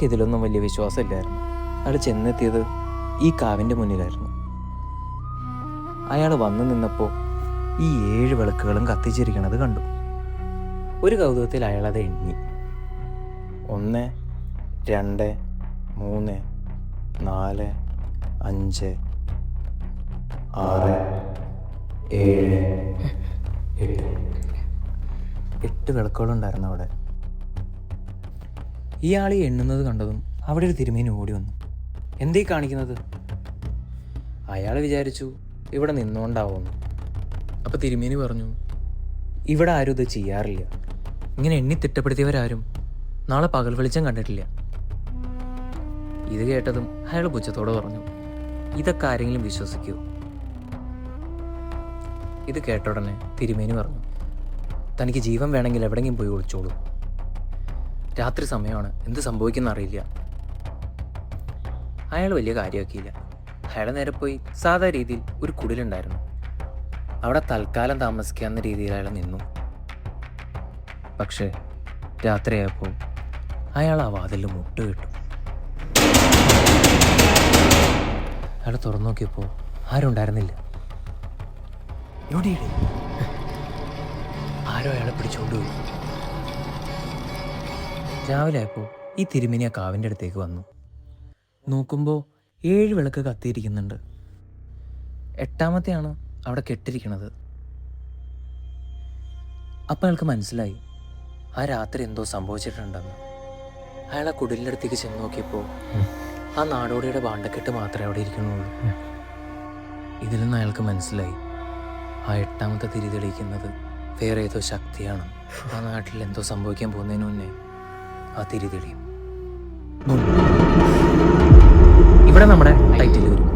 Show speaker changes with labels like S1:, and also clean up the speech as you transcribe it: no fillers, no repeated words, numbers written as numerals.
S1: ഇതിലൊന്നും വലിയ വിശ്വാസമില്ലായിരുന്നു. അയാൾ ചെന്നെത്തിയത് ഈ കാവിൻ്റെ മുന്നിലായിരുന്നു. അയാൾ വന്നു നിന്നപ്പോൾ ഈ 7 വിളക്കുകളും കത്തിച്ചിരിക്കണത് കണ്ടു. ഒരു കൗതുകത്തിൽ അയാളത് എണ്ണി. 1 2 3 4 5 6 7 8 വിളക്കുകളുണ്ടായിരുന്നു അവിടെ. ഇയാൾ ഈ എണ്ണുന്നത് കണ്ടതും അവിടെ ഒരു തിരുമേനി ഓടി വന്നു. എന്തേ കാണിക്കുന്നത്? അയാൾ വിചാരിച്ചു ഇവിടെ നിന്നുകൊണ്ടാവുമെന്ന്. അപ്പോൾ തിരുമേനി പറഞ്ഞു, ഇവിടെ ആരും ഇത് ചെയ്യാറില്ല. ഇങ്ങനെ എണ്ണി തിട്ടപ്പെടുത്തിയവരാരും നാളെ പകൽ വെളിച്ചം കണ്ടിട്ടില്ല. ഇത് കേട്ടതും അയാൾ പുച്ഛത്തോടെ പറഞ്ഞു, ഇതൊക്കെ ആരെങ്കിലും വിശ്വസിക്കുമോ? ഇത് കേട്ട ഉടനെ തിരുമേനി പറഞ്ഞു, തനിക്ക് ജീവൻ വേണമെങ്കിൽ എവിടെയെങ്കിലും പോയി ഒളിച്ചോളൂ. രാത്രി സമയമാണ്, എന്ത് സംഭവിക്കുന്ന അറിയില്ല. അയാൾ വലിയ കാര്യമാക്കിയില്ല. അയാൾ നേരെ പോയി സാധാ രീതിയിൽ ഒരു കുടിലുണ്ടായിരുന്നു, അവിടെ തൽക്കാലം താമസിക്കാവുന്ന രീതിയിൽ അയാൾ നിന്നു. പക്ഷേ രാത്രിയായപ്പോൾ അയാൾ ആ വാതിലിൽ മുട്ട് കിട്ടും. അയാൾ തുറന്നു നോക്കിയപ്പോൾ ആരും ഉണ്ടായിരുന്നില്ല. ആരോ അയാളെ പിടിച്ചുകൊണ്ടുപോയി. രാവിലെ ആയപ്പോൾ ഈ തിരുമേനി ആ കാവിൻ്റെ അടുത്തേക്ക് വന്നു. നോക്കുമ്പോൾ 7 വിളക്ക് കത്തിയിരിക്കുന്നുണ്ട്. 8ാമത്തെയാണ് അവിടെ കെട്ടിരിക്കണത്. അപ്പം അയാൾക്ക് മനസ്സിലായി ആ രാത്രി എന്തോ സംഭവിച്ചിട്ടുണ്ടെന്ന്. അയാൾ ആ കുടിലിൻ്റെ അടുത്തേക്ക് ചെന്ന് നോക്കിയപ്പോൾ ആ നാടോടിയുടെ ഭാണ്ഡക്കെട്ട് മാത്രമേ അവിടെ ഇരിക്കണുള്ളൂ. ഇതിൽ നിന്ന് അയാൾക്ക് മനസ്സിലായി ആ 8ാമത്തെ തിരി തെളിയിക്കുന്നത് വേറെ ഏതോ ശക്തിയാണ്. ആ നാട്ടിൽ എന്തോ സംഭവിക്കാൻ പോകുന്നതിന് മുന്നേ ആ തിരി തെളിയും. ഇവിടെ നമ്മുടെ ടൈറ്റിൽ വരും.